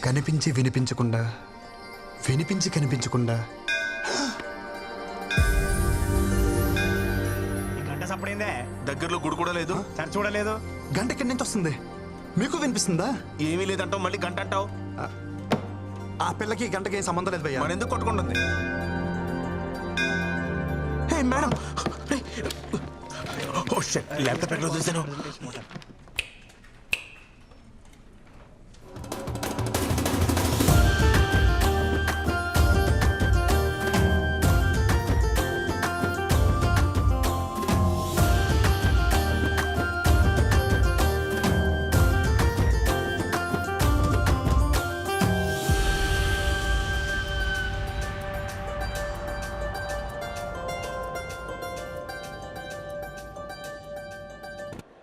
కనిపించి వినిపించకుండా, వినిపించి కనిపించకుండా. ఈ గంట సప్పుడైందే, దగ్గరలో గుడి కూడా లేదు, చర్చ చూడలేదు. గంట ఎక్కడి నుంచి వస్తుంది? మీకు వినిపిస్తుందా? ఏమీ లేదంటావు, మళ్ళీ గంట అంటావు. ఆ పిల్లకి ఈ గంటకి ఏం సంబంధం లేదు భయ్యా. మరి ఎందుకు కొట్టుకుంటుంది? హే మేడం, ఓ షిట్, ల్యాప్టాప్ ఎక్కడ చూసాను?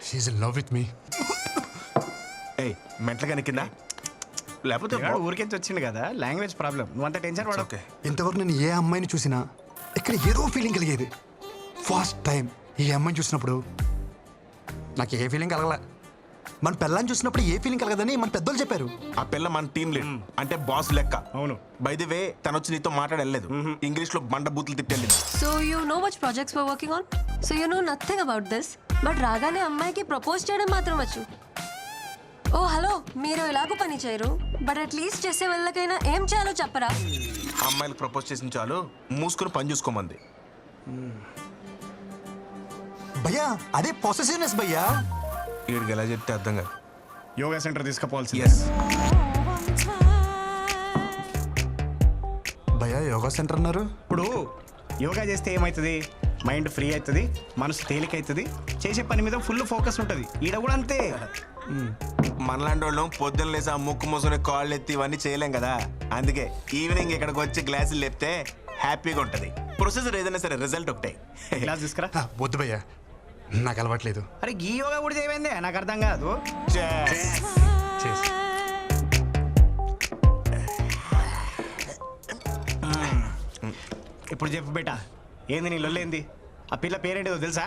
She is in love with me. ఏయ్, మెంటలుగా కిందా లేకపోతే ఊరికించి వచ్చింది కదా, లాంగ్వేజ్ ప్రాబ్లం. నువ్వు అంత టెన్షన్ పడవు. ఓకే. ఇంతవరకు నేను ఏ అమ్మాయిని చూసినా ఇక్కడ ఏదో ఫీలింగ్ కలిగేది. ఫస్ట్ టైం ఈ అమ్మాయిని చూసినప్పుడు నాకు ఏ ఫీలింగ్ కలగలే. మన పిల్లని చూసినప్పుడు ఏ ఫీలింగ్ కలగదని మన పెద్దోళ్ళు చెప్పారు. ఆ పిల్ల మన టీం లీడ్, అంటే బాస్ లెక్క. అవును. బై ది వే, తను వచ్చి నీతో మాట్లాడలేదు, ఇంగ్లీష్ లో బండ బూతులు తిట్టెళ్ళింది. So you know which projects we're working on? So you know nothing about this. But రాగానే అమ్మాయికి ప్రపోజ్ చేయడం మాత్రం వచ్చు. ఓ హలో, మీరు ఎలాగో పని చేయరు, బట్ అట్లీస్ట్ చేసే వాళ్ళకైనా ఏం చేయాలో చెప్పరా? అమ్మాయిలకు ప్రపోజ్ చేసిన చాలు, మూసుకుని పని చూసుకోమంది. భయ్యా అదే పొసెసివ్నెస్ భయ్యా. వీడికి ఎలా చెప్తే అర్థం కాదు. Yoga centre తీసుకుపోవాల్సి. ఎస్, భయ్యా యోగా సెంటర్ అన్నారు. ఇప్పుడు యోగా చేస్తే ఏమవుతుంది? మైండ్ ఫ్రీ అవుతుంది, మనసు తేలిక అవుతుంది, చేసే పని మీద ఫుల్ ఫోకస్ ఉంటుంది. ఈడ కూడా అంతే. మనలాంటి వాళ్ళం పొద్దున్న లేసి ఆ ముక్కు మూసుకుని కాళ్ళు ఎత్తి ఇవన్నీ చేయలేం కదా. అందుకే ఈవినింగ్ ఇక్కడికి వచ్చి గ్లాసులు లేపితే హ్యాపీగా ఉంటుంది. ప్రొసెసర్ ఏదైనా సరే, రిజల్ట్ ఒకటే. క్లాస్ తీసుకురా. వద్దు భయ్యా, నాకు అలవాట్లేదు. అరే ఈ యోగా కూడా చేయమైందే, నాకు అర్థం కాదు. చేసి ఇప్పుడు చెప్పు బేటా, ఏంది నీ లొల్లేంది? ఆ పిల్ల పేరేంటిదో తెలుసా?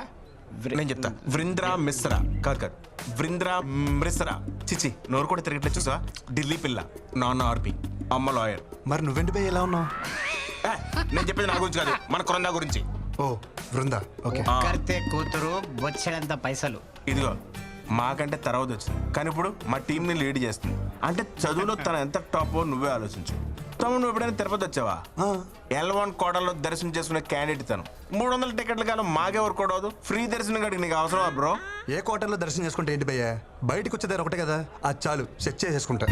నేను చెప్తా. వృంద్రా మిశ్రా. కాదు, వృంద్రా మిశ్రా. చిచి, నోరు కూడా తిరగట్లేదు చూసా. ఢిల్లీ పిల్ల, నాన్న ఆర్పి, అమ్మ లాయర్. మరి నువ్వేంటి భయ్య ఎలా ఉన్నావు? నేను చెప్పేది నా గురించి కాదు, మన కొరందా గురించి. ఓ బృందా, ఓకే. కర్తే కూతురు బొచ్చెడంత పైసలు. ఇదిగో మాకంటే తర్వాత వచ్చింది, కానీ ఇప్పుడు మా టీంని లీడ్ చేస్తుంది. అంటే చదువులో తను ఎంత టాపో నువ్వే ఆలోచించు. తమ్ముడు, నువ్వు ఎప్పుడైనా తిరుపతి వచ్చావా? L1 కోటలో దర్శనం చేసుకునే క్యాండిడేట్ తను. 300 టికెట్ల కాలం మాకే వర్క్ అవదు. ఫ్రీ దర్శనం కాడికి నీకు అవసరమా బ్రో? ఏ కోటల్లో దర్శనం చేసుకుంటే ఏంటి భయ్యా, బయటకు వచ్చేదారు ఒకటే కదా, అది చాలు, సెట్ చేసేసుకుంటా.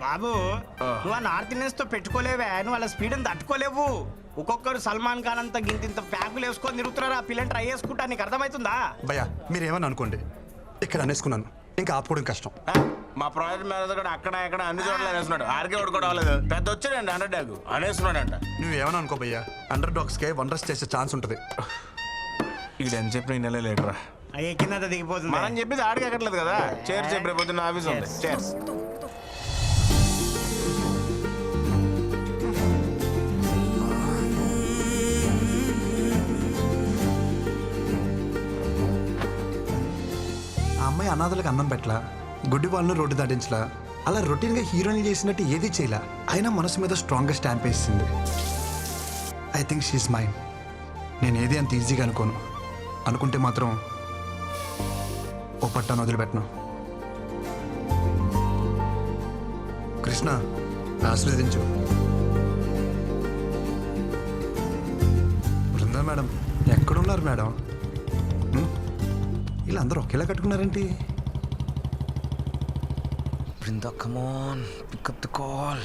బాబు, నువ్వు ఆ నార్త్ ఇండియన్స్ తో పెట్టుకోలేవే, నువ్వు వాళ్ళ స్పీడ్ అని తట్టుకోలేవు. ఒక్కొక్కరు సల్మాన్ ఖాన్ అంతా గింత ప్యాకులు వేసుకొని తిరుగుతున్నారు. ఆ పిల్లని ట్రై చేసుకుంటా, నీకు అర్థమవుతుందా? భయ్యా మీరేమని అనుకోండి, ఇక్కడ అనేసుకున్నాను, ఇంకా ఆపుకోవడం కష్టం. మా ప్రాజెక్ట్ మేనేజర్ కూడా అక్కడ ఇక్కడ అన్ని చోట్ల అనేస్తున్నాడు. ఆర్కే కూడా అవ్వలేదు, పెద్ద వచ్చాడండి అండర్ డాగ్ అనేస్తున్నాడంట. నువ్వేమని అనుకో భయ్యా, అండర్ డాగ్స్కే వండర్స్ చేసే ఛాన్స్ ఉంటుంది. ఇక్కడ ఎంత చెప్పిన ఈ నెల లేటరా. అయ్యే కింద దిగిపోతుంది. మనం చెప్పేది ఆడికి ఎక్కట్లేదు కదా. చేర్స్ చెప్పి రేపు ఆఫీస్ ఉంది. చేర్స్. ఆ అమ్మాయి అనాథలకు అన్నం పెట్టలా, గుడ్డి వాళ్ళను రోడ్డు దాటించలా, అలా రొటీన్గా హీరోయిన్ చేసినట్టు ఏది చేయలా, అయినా మనసు మీద స్ట్రాంగ్గా స్టాంప్ వేసింది. I think she is mind. నేను ఏది అంత ఈజీగా అనుకోను, అనుకుంటే మాత్రం ఓ పట్టాను వదిలిపెట్టను. కృష్ణ, ఆశీర్వదించు. బృందా మేడం ఎక్కడున్నారు మేడం? ఇలా అందరూ ఒకేలా కట్టుకున్నారేంటి? Brinda, come on, pick up the call.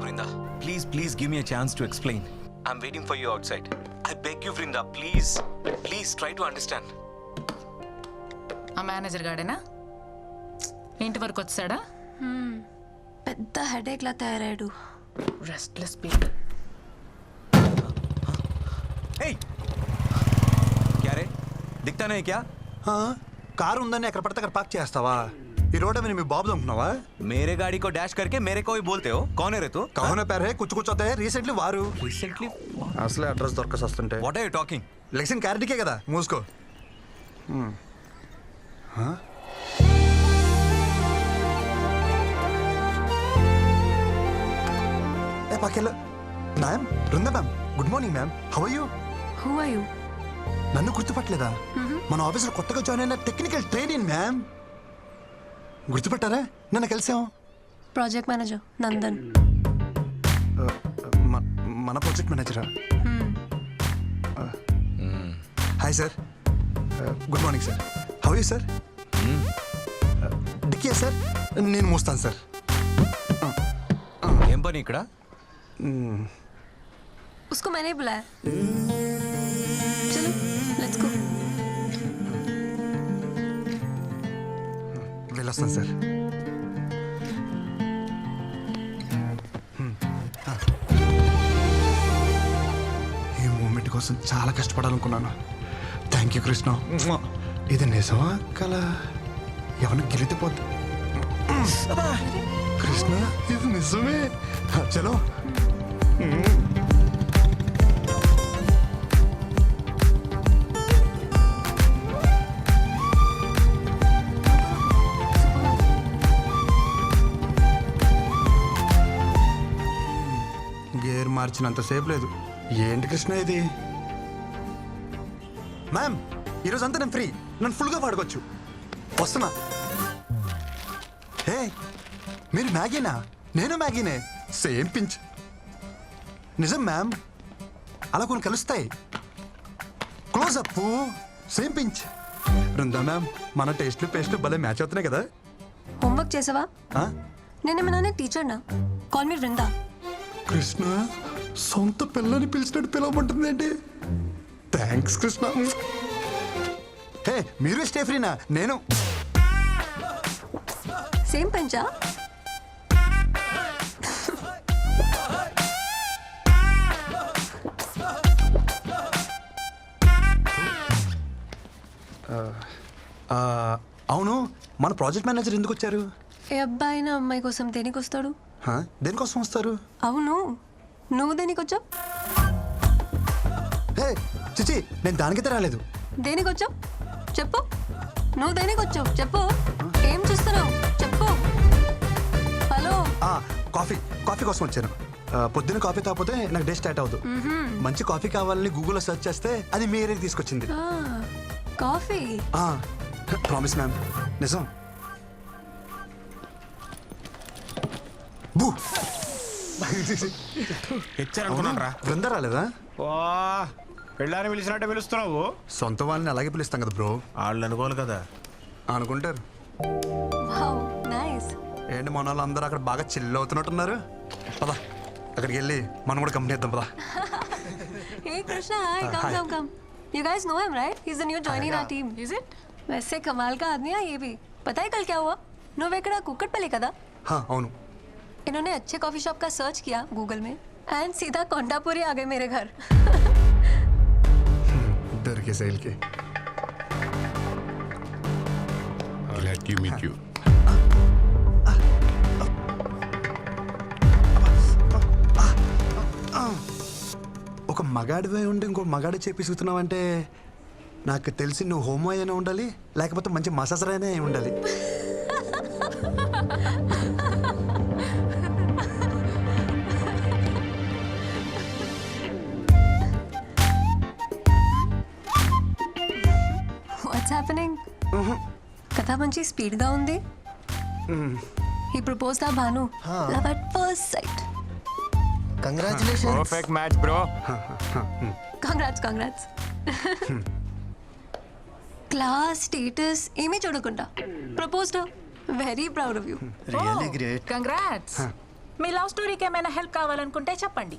Brinda, please give me a chance to explain. I'm waiting for you outside. I beg you, Brinda, please try to understand. ఆ మేనేజర్ గాడేనా? ఇంటి వరకు వచ్చాడా? పెద్ద హెడేక్ లా తయారయ్యాడు. Restless people. Hey! क्या रे? दिखता नहीं क्या? కారు ఉందని ఎక్కడ పడితే అక్కడ పార్క్ చేస్తావా? ఈ రోడ్ में మీ బాబు అనుకున్నావా? मेरे गाड़ी को डैश करके मेरे को ही बोलते हो, कौन है रे तू? కహోనా పేరు హే కుచ్చు కుచ్చు అవుతాయి రీసెంట్లీ వారు Recently? అసలే అడ్రస్ దొరకసి వస్తుంటే What are you talking? లెక్షన్ క్యారెట్కే కదా మూసుకో ఏ పక్కెళ్ళ ma'am Brinda ma'am good morning ma'am how are you? Who are you? నన్ను గుర్తుపట్టలేదా? మన ఆఫీస్లో కొత్తగా జాయిన్ అయిన టెక్నికల్ ట్రైనింగ్ మ్యామ్. గుర్తుపట్టారా? నన్ను కలిసాం. Project manager Nandan. మన ప్రాజెక్ట్ మేనేజరా? Hi sir, good morning sir. How you sir? Dickey sir, నేను మోస్తాను సార్. ఏం పని ఇక్కడ? उसको मैंने ही बुलाया. चलो लेट्स गो. వెళ్ళొస్తాను సార్. ఈ మూమెంట్ కోసం చాలా కష్టపడాలనుకున్నాను. Thank you Krishna. ఇది నిజమా కల? ఎవరిని గెలితిపోద్ది కృష్ణ, ఇది నిజమే. చలో. గేర్ మార్చినంతసేపు లేదు. ఏంటి కృష్ణ ఇది? మ్యామ్ ఈరోజు అంతా నేను ఫ్రీ, నన్ను ఫుల్గా పాడుకోవచ్చు. వస్తున్నా. హే మీరు మ్యాగీనా? నేను మ్యాగీనే, సేమ్ పించ్. నిజం మ్యామ్, అలా కొన్ని కలుస్తాయి. Close up, same pinch. Brinda ma'am, మన టేస్ట్లు పేస్ట్లు భలే మ్యాచ్ అవుతున్నాయి కదా. होमवर्क చేసావా? ఆ? నేనేమన్నా టీచర్ నా? Call me Vrinda. కృష్ణ సొంత పిల్లని పిలిచినట్టు పిలవమంటుంది ఏంటి? థ్యాంక్స్ కృష్ణ. హే మీరు స్టే ఫ్రీనా? నేను సేమ్ పెంచా? అవును, మన ప్రాజెక్ట్ మేనేజర్ ఎందుకు వచ్చారు? ఏ అబ్బాయి నా అమ్మాయి కోసం దేనికి వస్తాడు? హా? దేనికోసం వస్తారు? అవును, నువ్వు దేనికి వచ్చావు? హే చిచి, నేను దానికైతే రాలేదు. దేనికి వచ్చావు చెప్పు. నువ్వు దేనికి వచ్చావు చెప్పు. ఏం చూస్తున్నావు చెప్పు. హలో. కాఫీ కాఫీ కోసం వచ్చాను. పొద్దున్న కాఫీ తాగిపోతే నాకు డే స్టార్ట్ అవుతుంది. మంచి కాఫీ కావాలని గూగుల్లో సెర్చ్ చేస్తే అది మీ ఏరియాకి తీసుకొచ్చింది. కాఫీ. ప్రామిస్ మ్యామ్, నిజం. బూ హెచ్చారనుకున్నాను రా. బృందా రాలేదా? ఓ పెళ్ళాన్ని పిలిచినట్టే పిలుస్తున్నావు. సొంత వాళ్ళని అలాగే పిలుస్తాం కదా బ్రో. వాళ్ళు అనుకోవాలి కదా. అనుకుంటారు. Wow nice. ఏంటి మన వాళ్ళు అందరూ అక్కడ బాగా చిల్ అవుతున్నట్టున్నారు. పదా అక్కడికి వెళ్ళి మనం కూడా కంపెనీ ఇద్దాం. పదా. Hey Krishna, hi. Come, come. You guys know him, right? He's the new joining our team. Is it? वैसे कमाल का आदमी है ये भी. पता है कल क्या हुआ? నువ్వెక్కడ కుక్కట్పల్లి కదా? అవును. इन्होंने अच्छे कॉफी शॉप का सर्च किया गूगल में एंड सीधा कोंडापुरी आ गए मेरे घर. दरके सेल के. Glad to meet you. ఒక మగాడివై ఉండి ఇంకో మగాడి చేపిస్తున్నావంటే నాకు తెలిసి నువ్వు హోమో అయినా ఉండాలి, లేకపోతే మంచి మసాజర్ అయినా అయి ఉండాలి. What's happening? కథ మంచి స్పీడ్ గా ఉంది. He proposed ఆ Bhanu. Love at first sight. Congratulations. Perfect match bro. Congrats. Class status ఏమీ చూడకుండా proposed. Very proud of you. Really great. Congrats. మీ లవ్ స్టోరీకి ఏమైనా హెల్ప్ కావాలనుకుంటే చెప్పండి.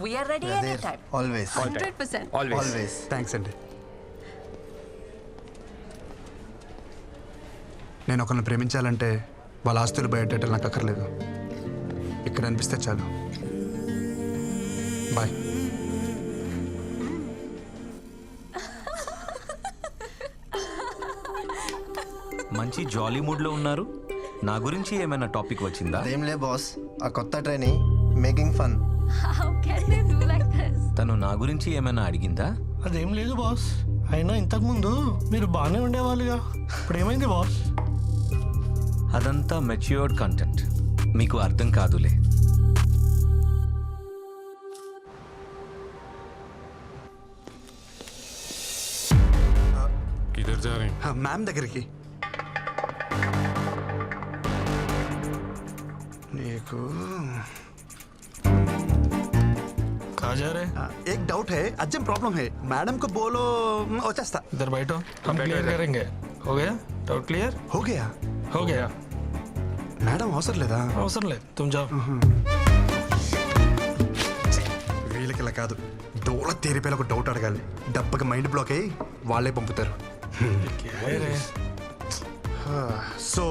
We're ready any time. Always 100%. Always. Thanks అండి. నేను ఒకరిని ప్రేమించాలంటే వాళ్ళ ఆస్తులు బయటెట్టాలి నాకు అక్కర్లేదు. ఇక్కడ అనిపిస్తే చాలు. బాయ్. మంచి జాలీ మూడ్లో ఉన్నారు. నా గురించి ఏమైనా టాపిక్ వచ్చిందా? అదేం లే బాస్, ఆ కొత్త training making fun. How can they do like this? తను నా గురించి ఏమైనా అడిగిందా? అదేం లేదు బాస్, అయినా ఇంతకుముందు మీరు బాగానే ఉండేవాళ్ళుగా, ఇప్పుడు ఏమైంది బాస్? అదంతా మెచ్యూర్డ్ కంటెంట్, మీకు అర్థం కాదులే. किधर जा रहे हैं? మ్యామ్ దగ్గరికి. నీకు कहाँ जा रहे? एक डाउट है, अर्जेंट प्रॉब्लम है, मैडम को बोलो వచ్చేస్తా. इधर बैठो, हम क्लियर करेंगे. हो गया डाउट क्लियर? हो गया हो गया. మేడం అవసరం లేదా? అవసరం లేదు, तुम जाओ. వీళ్ళకి ఇలా కాదు, డోల తేరిపోయిన ఒక డౌట్ అడగాలి, డబ్బకి మైండ్ బ్లాక్ అయ్యి వాళ్ళే పంపుతారు. So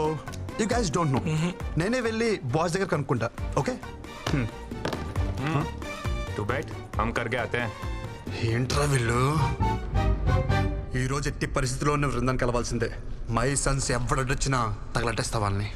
you guys don't know, నేనే వెళ్ళి బాస్ దగ్గర కనుక్కుంటా. ఓకే तू बैठ, हम करके आते हैं. ఏంట్రా వీళ్ళు, ఈరోజు ఎట్టి పరిస్థితిలో ఉన్న బృందాన్ని కలవాల్సిందే. మై సన్స్ ఎవడొచ్చినా తగలట్టేస్తా వాళ్ళని.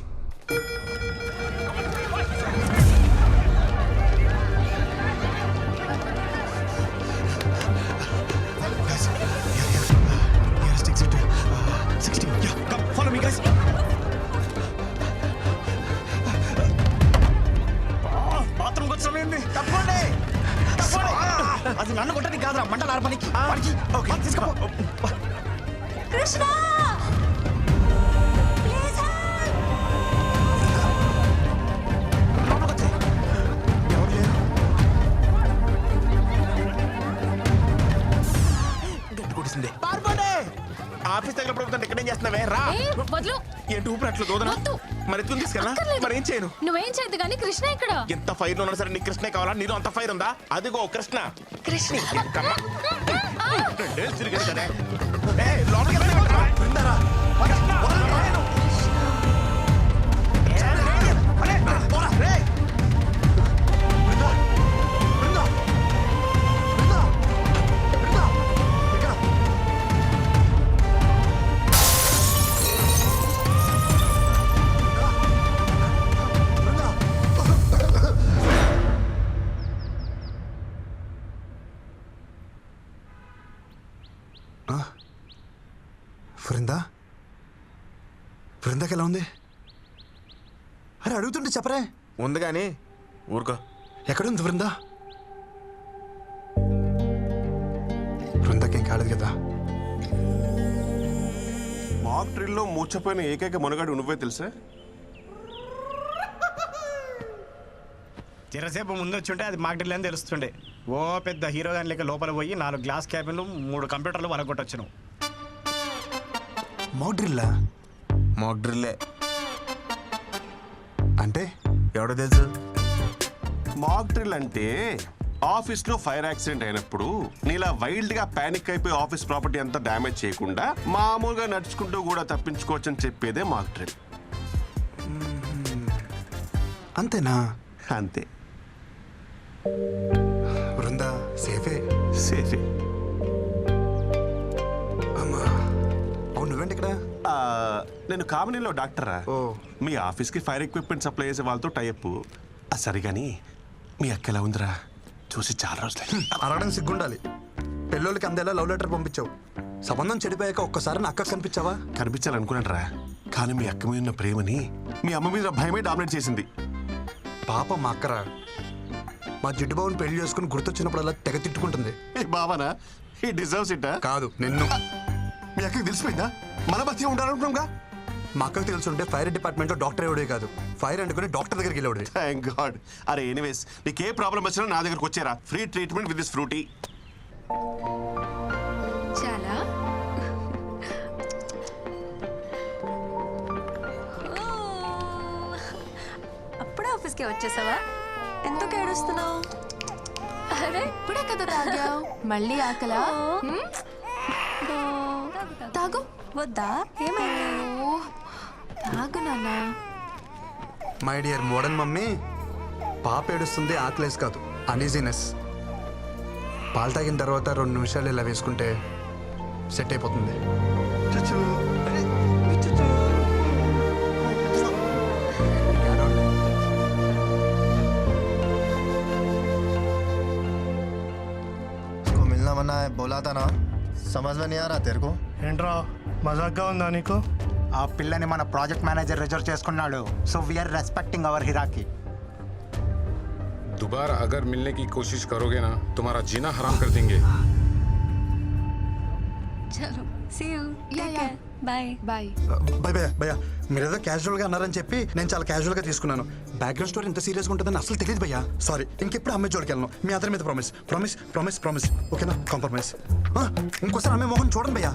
బాత్రూమ్కి వచ్చిన తప్పండి. అది నన్ను కొట్టని కాదురా, మంటలు ఆర్పనికి. తీసుకో. కృష్ణ ప్లీజ్ ఆఫీస్ తగిలినప్పుడు ఇక్కడేం చేస్తున్నావే? రా. వద్దు, ఏంటి ఊపిరి దూదనా? వద్దు. మరి ఎత్తుకుని తీసుకెళ్ళా? మరి ఏం చేయను? నువ్వేం చేయద్దు కానీ కృష్ణ ఇక్కడ. ఎంత ఫైర్ లో ఉన్నా సరే నీకు కృష్ణే కావాలా? నీలో అంత ఫైర్ ఉందా? అదిగో కృష్ణ. కృష్ణ కమ్మా. రెండేళ్ళు తిరిగాడు కదా. ఏయ్, లోపలికి వెళ్ళమంటావా? ఉందరా. కృష్ణ, వదలరా. పోరా, రేయ్. బృందా, బృందాకి ఎలా ఉంది? అరే అడుగుతుంటే చెప్పరే. ఉంది కానీ ఊరుకో. ఎక్కడుంది బృందా? బృందాకేం కాలేదు కదా? మాక్ డ్రిల్లో మూర్చపోయిన ఏకైక మనగాడు నువ్వే తెలుసా? చిరసేపు ముందు వచ్చి అది మాకు డ్రిల్ అని తెలుస్తుండే. ఓ పెద్ద హీరో గాని లెక్క లోపల పోయి 4 గ్లాస్ క్యాబిన్లు 3 కంప్యూటర్లు వలగొట్టొచ్చును. మౌడ్రిల్లా మాక్ డ్రిల్లే అంటే ఎవడో తెలుసు? మాక్ డ్రిల్ అంటే ఆఫీస్ లో ఫైర్ యాక్సిడెంట్ అయినప్పుడు నీలా వైల్డ్ గా పానిక్ అయిపోయి ఆఫీస్ ప్రాపర్టీ అంతా డ్యామేజ్ చేయకుండా మామూలుగా నడుచుకుంటూ కూడా తప్పించుకోవచ్చని చెప్పేదే మాక్ డ్రిల్. అంతేనా? అంతే. బృందా సేఫే. సేఫే. అమ్మా, అవును నువ్వేంటి ఇక్కడ? నేను కామినీలో డాక్టరా. ఓ. మీ ఆఫీస్కి ఫైర్ ఎక్విప్మెంట్ సప్లై చేసే వాళ్ళతో టైప్. సరే కానీ మీ అక్క ఎలా ఉందిరా? చూసి చాలా రోజులు. అరగడం సిగ్గుండాలి. పెళ్ళోళ్ళకి అందేలా లవ్ లెటర్ పంపించావు, సంబంధం చెడిపోయాక ఒక్కసారి నా అక్క కనిపించావా? కనిపించాలనుకున్నాను రా, కానీ మీ అక్క మీద ఉన్న ప్రేమని మీ అమ్మ మీద భయమే డామినేట్ చేసింది. పాప మా అక్కరా, మా జిడ్డు బాబుని పెళ్లి చేసుకుని గుర్తొచ్చినప్పుడు అలా తెగ తిట్టుకుంటుంది. ఏ బావనా, ఈ డిజర్వ్స్ ఇట్. కాదు నిన్ను. మీ అక్కకి తెలిసిపోయిందా? మన మధ్య ఉండాలనుకున్నాంగా. మా అక్కకు తెలుసుంటే ఫైర్ డిపార్ట్మెంట్లో డాక్టర్ ఎవడే కాదు, ఫైర్ అంటుకుని డాక్టర్ దగ్గరికి వెళ్ళేవాడు. Thank God. అరే ఎనీవేస్, నీకు ఏ ప్రాబ్లం వచ్చినా నా దగ్గరకు వచ్చేరా. Free treatment with this Frooti. చాలా అప్పుడే ఆఫీస్కి వచ్చేసావా? ఎందుకు ఏడుస్తున్నావు? అరే ఇప్పుడే కదా తాగావు, మళ్ళీ ఆకలా? తాగు. వద్దా? ఏమైంది? ఓ, తాగు నాన్న. మై డియర్ మోడర్న్ మమ్మీ, పాప ఏడుస్తుంది ఆకలేసి కాదు, అనీజీనెస్. పాలు తాగిన తర్వాత 2 నిమిషాలు ఇలా వేసుకుంటే సెట్ అయిపోతుంది. तमन्ना है बोला था ना समझ में नहीं आ रहा तेरे को ఏంట్రా మజాక్గా ఉందా నీకు ఆ పిల్లని మన ప్రాజెక్ట్ మేనేజర్ రిజర్వ్ చేసుకున్నాడు సో వీఆర్ రెస్పెక్టింగ్ అవర్ హిరాకి दोबारा अगर मिलने की कोशिश करोगे ना तुम्हारा जीना हराम कर देंगे చలో see you Yeah, take yeah. Care bye bye భయ భయ భయ మీరేదో క్యాజువల్గా అన్నారని చెప్పి నేను చాలా క్యాజువల్గా తీసుకున్నాను బ్యాక్గ్రౌండ్ స్టోరీ ఎంత సీరియస్గా ఉంటుందని అసలు తెలియదు భయ్యా సారీ ఇంకెప్పుడు అమ్మాయి జోడికి వెళ్ళను మీ అందరి మీద ప్రామిస్ ప్రామిస్ ప్రామిస్ ప్రామిస్ ఓకేనా కాంప్రమైజ్ ఇంకోసారి అమ్మాయి మొహం చూడండి భయ్యా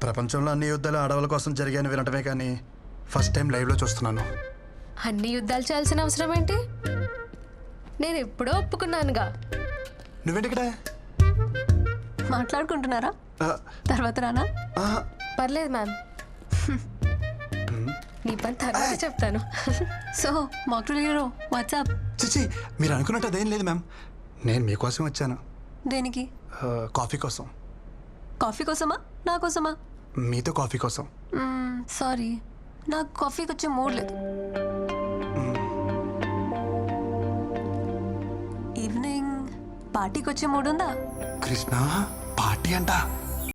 ప్రపంచంలో అన్ని యుద్ధాలు ఆడవాళ్ళ కోసం జరిగాయని వినటమే కానీ ఫస్ట్ టైం లైవ్లో చూస్తున్నాను అన్ని యుద్ధాలు చేయాల్సిన అవసరం ఏంటి నేను ఎప్పుడో ఒప్పుకున్నానుగా నువ్వేంటి ఇక్కడ మాట్లాడుకుంటున్నారా తర్వాత రానా పర్లేదు మ్యామ్ నీ పని తర్వాత చెప్తాను సో మాక్టల్ హీరో వాట్సాప్ చిచి మీరు అనుకున్నట్టు అదేం లేదు మ్యామ్ నేను మీకోసం వచ్చాను దేనికి కాఫీ కోసం కాఫీ కోసమా నా కోసమా మీతో కాఫీ కోసం సారీ నాకు కాఫీకి వచ్చే మూడ్ లేదు ఈవినింగ్ పార్టీకి వచ్చే మూడ్ ఉందా కృష్ణ పార్టీ అంట